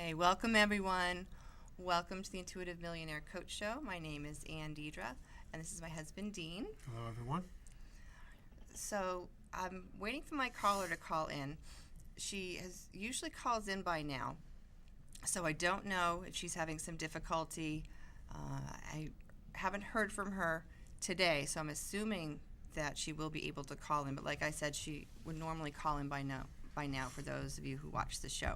Okay, welcome everyone. Welcome to the Intuitive Millionaire Coach Show. My name is Ann Deidre, and this is my husband, Dean. Hello, everyone. So I'm waiting for my caller to call in. She usually calls in by now, so I don't know if she's having some difficulty. I haven't heard from her today, so I'm assuming that she will be able to call in. But like I said, she would normally call in by now for those of you who watch the show.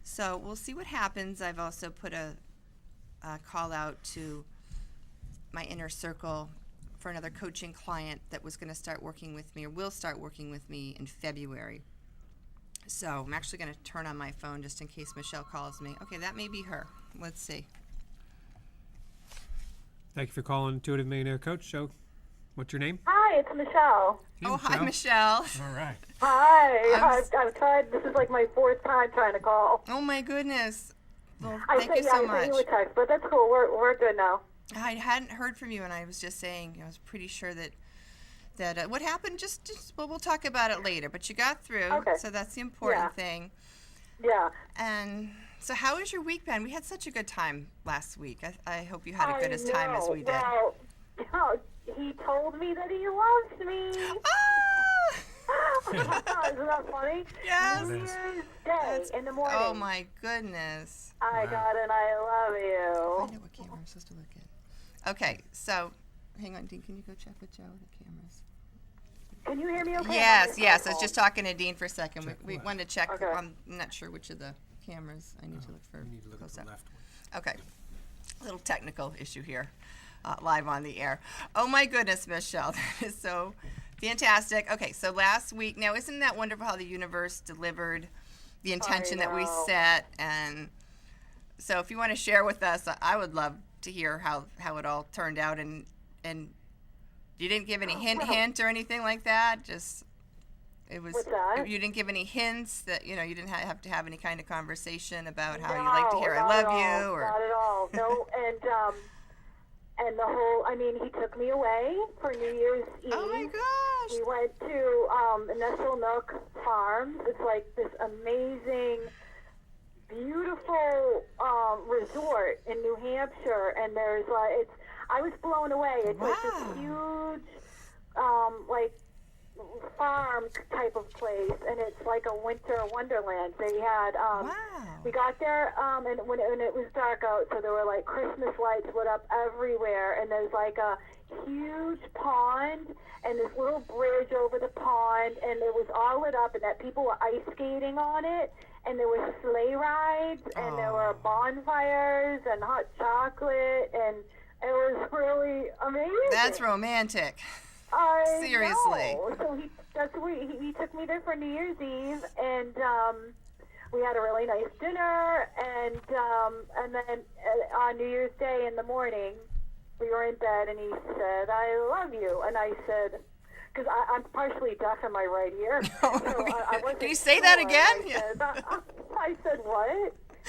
So we'll see what happens. I've also put a call out to my inner circle for another coaching client that was going to start working with me, or will start working with me in February. So I'm actually going to turn on my phone just in case Michelle calls me. Okay, that may be her. Let's see. Thank you for calling Intuitive Millionaire Coach Show. What's your name? Hi, it's Michelle. Hey, Hi, Michelle. All right. Hi. I've tried. This is like my fourth time trying to call. Oh, my goodness. Well, I thank you so I much. sent you a text, but that's cool. We're good now. I hadn't heard from you, and I was just saying, I was pretty sure that what happened, well, we'll talk about it later, but you got through, Okay. so that's the important thing. Yeah. And so how has your week been? We had such a good time last week. I hope you had a good as time as we did. Well, he told me that he loves me. Ah! Isn't that funny? Yes. New Year's Day in the morning. Oh, my goodness. I got an I love I you. know what camera I'm supposed to look at. Okay, so hang on, Dean. Can you go check with Joe the cameras? Can you hear me okay? Yes. I was just talking to Dean for a second. Check We what? wanted to check. Okay. I'm not sure which of the cameras I need to look for. You need to look at close the up. left one. Okay. A little technical issue here, live on the air. Oh, my goodness, Michelle. That is so fantastic. Okay, so last week, now isn't that wonderful how the universe delivered the intention that we know. set? And so if you want to share with us, I would love to hear how it all turned out. And you didn't give any hint or anything like that? Just, it was, What's that? you didn't give any hints that, you didn't have to have any kind of conversation about how No, you like to hear I not love at all. you? Or Not at all. No, and the whole, he took me away for New Year's Eve. Oh, my gosh. We went to Nestle Nook Farms. It's like this amazing, beautiful resort in New Hampshire, and there's I was blown away. It's like Wow. this huge, farm type of place, and it's like a winter wonderland. They had Wow. we got there and when it was dark out, so there were like Christmas lights lit up everywhere, and there's like a huge pond and this little bridge over the pond, and it was all lit up, and that people were ice skating on it, and there were sleigh rides, and there were bonfires and hot chocolate, and it was really amazing. That's romantic. I Seriously. know. So he took me there for New Year's Eve, and we had a really nice dinner, and then on New Year's Day in the morning, we were in bed, and he said, "I love you," and I said, because I'm partially deaf in my right ear. So I wasn't Can you say that sure. again? I said, what?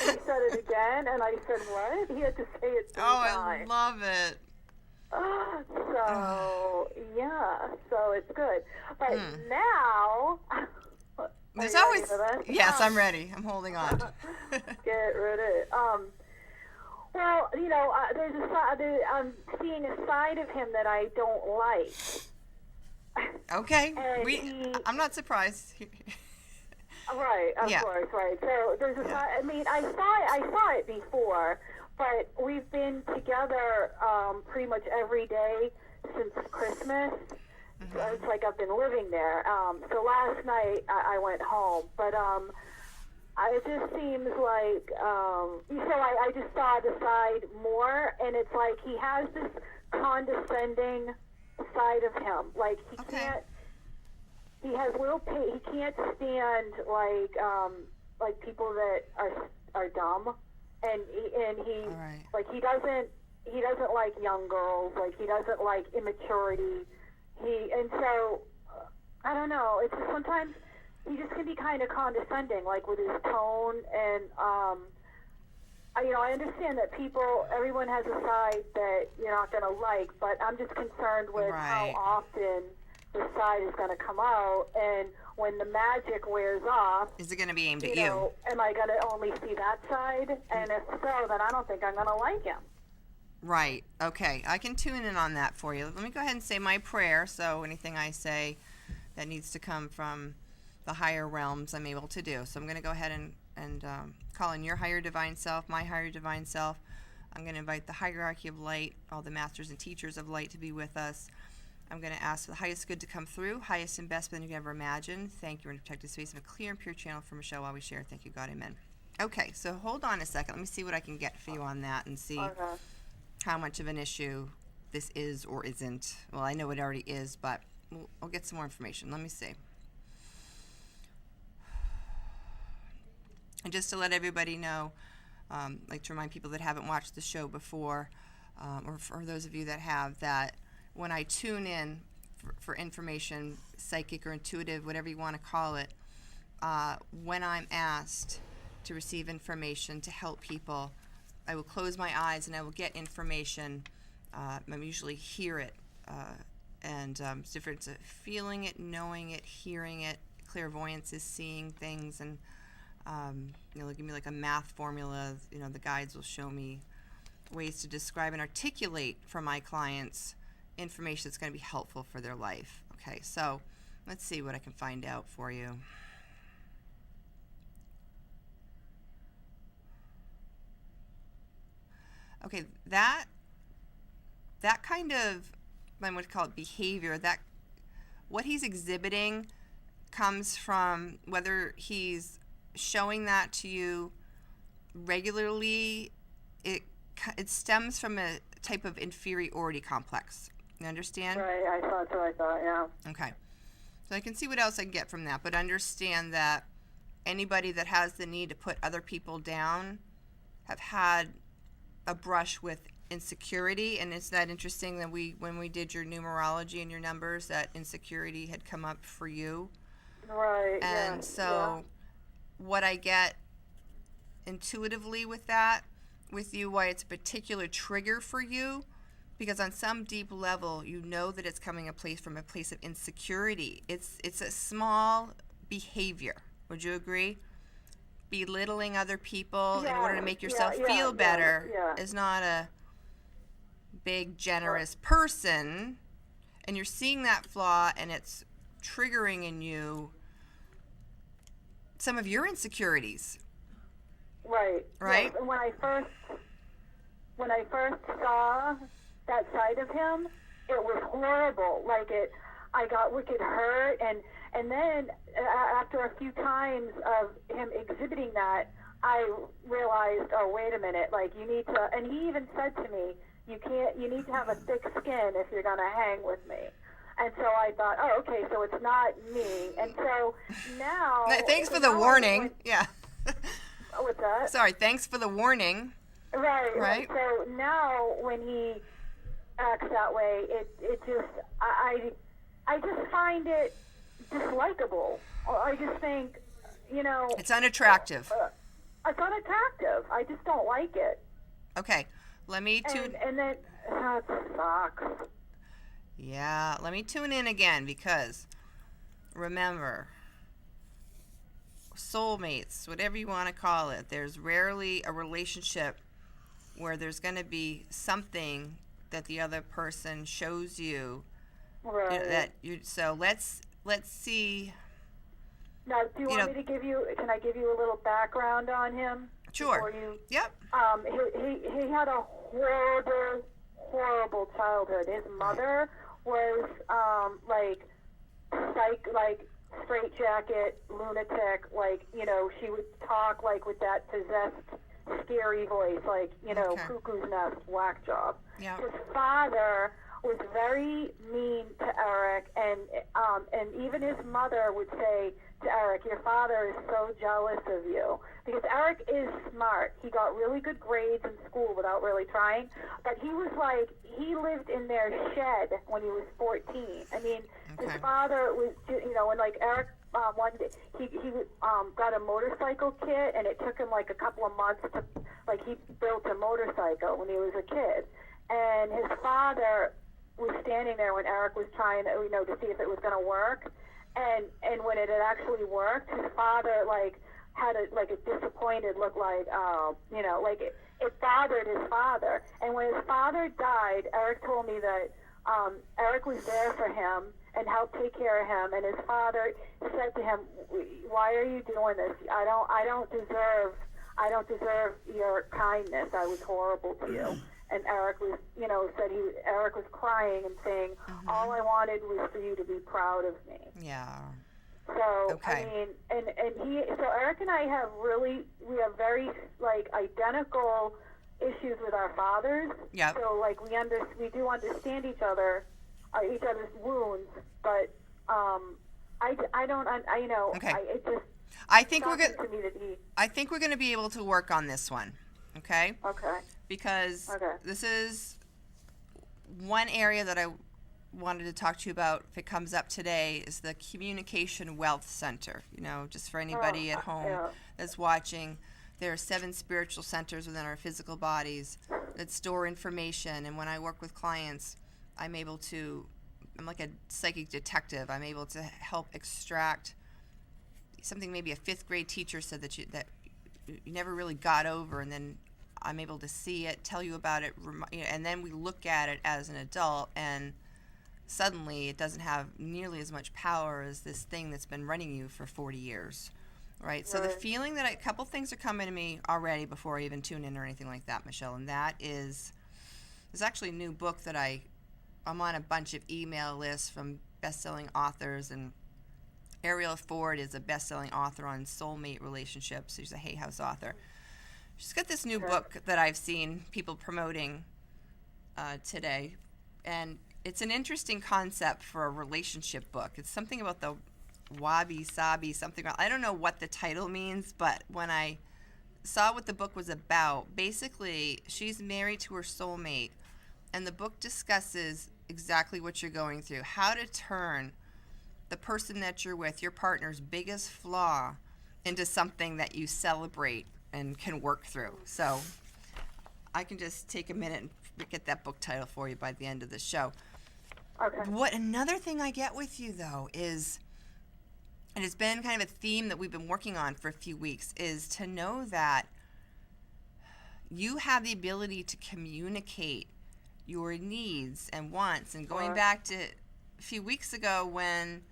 And he said it again, and I said, what? He had to say it 3 Oh, times. I love it. So it's good. But now, There's are you always. ready for this? Yes, I'm ready. I'm holding on. Get rid of it. Well, I'm seeing a side of him that I don't like. Okay. And I'm not surprised. Right, of Yeah. course, right. So there's a side. I saw it before, but we've been together pretty much every day since Christmas. So it's like I've been living there. So last night I went home, but it just seems like I just saw the side more, and it's like he has this condescending side of him. Like he can't. He has he can't stand like people that are dumb, and he right. like he doesn't like young girls. Like he doesn't like immaturity. And so I don't know. It's just sometimes he just can be kind of condescending, like with his tone. And I understand that everyone has a side that you're not gonna like, but I'm just concerned with Right. how often the side is going to come out, and when the magic wears off, Is it going to be aimed at you you? know, am I going to only see that side? And if so, then I don't think I'm going to like him. Right. Okay. I can tune in on that for you. Let me go ahead and say my prayer. So anything I say that needs to come from the higher realms, I'm able to do. So I'm going to go ahead and call in your higher divine self, my higher divine self. I'm going to invite the hierarchy of light, all the masters and teachers of light to be with us. I'm going to ask for the highest good to come through, highest and best than you can ever imagine. Thank you, and protect the space of a clear and pure channel for Michelle while we share. Thank you, God. Amen. Okay, so hold on a second. Let me see what I can get for you on that and see Okay. how much of an issue this is or isn't. Well, I know it already is, but I'll get some more information. Let me see. And just to let everybody know, I'd like to remind people that haven't watched the show before, or for those of you that have, that when I tune in for information, psychic or intuitive, whatever you want to call it, when I'm asked to receive information to help people, I will close my eyes and I will get information. I usually hear it, and it's different. It's feeling it, knowing it, hearing it. Clairvoyance is seeing things, and they'll give me like a math formula. The guides will show me ways to describe and articulate for my clients information that's going to be helpful for their life. Okay, so let's see what I can find out for you. Okay, that kind of, I would call it behavior, that what he's exhibiting comes from whether he's showing that to you regularly. It stems from a type of inferiority complex. You understand? Right, I thought, yeah. Okay. So I can see what else I can get from that, but understand that anybody that has the need to put other people down have had a brush with insecurity. And it's that interesting that when we did your numerology and your numbers, that insecurity had come up for you. Right, And so what I get intuitively with that, with you, why it's a particular trigger for you, because on some deep level, you know that it's coming from a place of insecurity. It's a small behavior. Would you agree? Belittling other people in order to make yourself feel better is not a big, generous person. And you're seeing that flaw, and it's triggering in you some of your insecurities. Right. Right? Yes. And when I first saw that side of him, it was horrible. I got wicked hurt, and then after a few times of him exhibiting that, I realized, oh, wait a minute, you need to, and he even said to me, you need to have a thick skin if you're going to hang with me. And so I thought, oh, okay, so it's not me. And so now... Thanks for the warning. Yeah. What's that? Sorry, thanks for the warning. Right. So now when he acts that way, it just, I just find it dislikable. I just think, It's unattractive. It's unattractive. I just don't like it. Okay, let me tune... And then, it sucks. Yeah, let me tune in again, because remember, soulmates, whatever you want to call it, there's rarely a relationship where there's going to be something that the other person shows you. Right. So let's see. Now, do you want me to can I give you a little background on him? Sure. Yep. He had a horrible childhood. His mother was straitjacket, lunatic, she would talk with that possessed, scary voice, cuckoo's nest, whack job. Yeah. His father was very mean to Eric, and even his mother would say to Eric, your father is so jealous of you. Because Eric is smart. He got really good grades in school without really trying. But he lived in their shed when he was 14. I mean, his father was, and Eric, one day, he got a motorcycle kit, and it took him a couple of months to, he built a motorcycle when he was a kid. And his father was standing there when Eric was trying, to see if it was going to work, and when it had actually worked, his father had a disappointed look, it bothered his father. And when his father died, Eric told me that Eric was there for him and helped take care of him. And his father said to him, "Why are you doing this? I don't deserve your kindness. I was horrible to you." And Eric was, Eric was crying and saying, "All I wanted was for you to be proud of me." Yeah. So, Okay. I mean, so Eric and I have very, identical issues with our fathers. Yep. So, we do understand each other's wounds, but, Okay. it just I think we're shocking going to me that he, I think we're going to be able to work on this one. Okay? okay, Because Okay. this is one area that I wanted to talk to you about, if it comes up today, is the Communication Wealth Center. Just for anybody at home yeah. that's watching, there are 7 spiritual centers within our physical bodies that store information. And when I work with clients, I'm like a psychic detective. I'm able to help extract something maybe a 5th grade teacher said that you never really got over, and then I'm able to see it, tell you about it, and then we look at it as an adult, and suddenly it doesn't have nearly as much power as this thing that's been running you for 40 years, right? So the Right. feeling that a couple things are coming to me already before I even tune in or anything like that, Michelle, and that is, there's actually a new book that I'm on a bunch of email lists from best-selling authors, and Ariel Ford is a best-selling author on soulmate relationships. She's a Hay House author. She's got this new book that I've seen people promoting today, and it's an interesting concept for a relationship book. It's something about the wabi-sabi, something. I don't know what the title means, but when I saw what the book was about, basically she's married to her soulmate, and the book discusses exactly what you're going through, how to turn the person that you're with, your partner's biggest flaw, into something that you celebrate and can work through. So I can just take a minute and get that book title for you by the end of the show. Okay. Another thing I get with you, though, is, and it's been kind of a theme that we've been working on for a few weeks, is to know that you have the ability to communicate your needs and wants. And going back to a few weeks ago when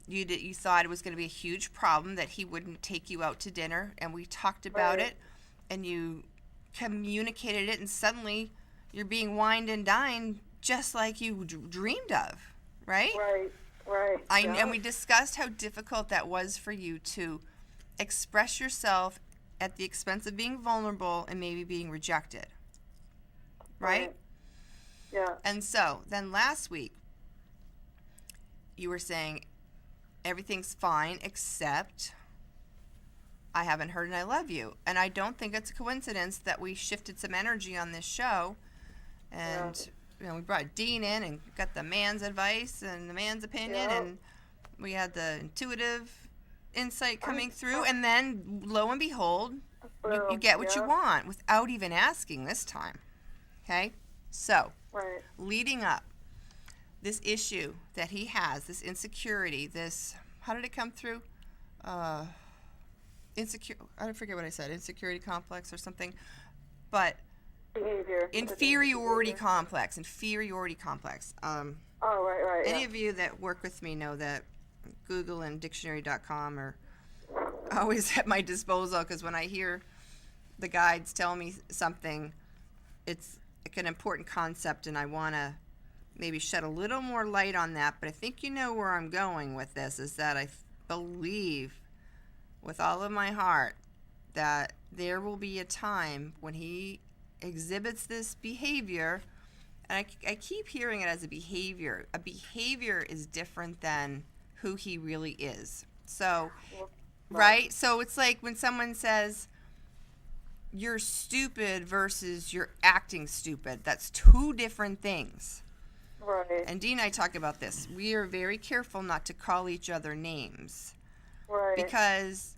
you thought it was going to be a huge problem that he wouldn't take you out to dinner, and we talked about Right. it, and you communicated it, and suddenly you're being wined and dined just like you dreamed of, right? Right. And we discussed how difficult that was for you to express yourself at the expense of being vulnerable and maybe being rejected, right? Yeah. And so then last week you were saying everything's fine except I haven't heard and I love you. And I don't think it's a coincidence that we shifted some energy on this show, and we brought Dean in and got the man's advice and the man's opinion, and we had the intuitive insight coming through, and then lo and behold, you get what you want without even asking this time. Okay? So, leading up, this issue that he has, this insecurity, this, how did it come through? Insecure, I forget what I said, insecurity complex or something, but Behavior. inferiority complex. Right. Any of you that work with me know that Google and dictionary.com are always at my disposal, because when I hear the guides tell me something, it's like an important concept, and I want to maybe shed a little more light on that. But I think you know where I'm going with this, is that I believe with all of my heart that there will be a time when he exhibits this behavior, and I keep hearing it as a behavior. A behavior is different than who he really is. So, right? So it's like when someone says, you're stupid versus you're acting stupid. That's 2 different things. Right. And Dean and I talk about this. We are very careful not to call each other names. Right. Because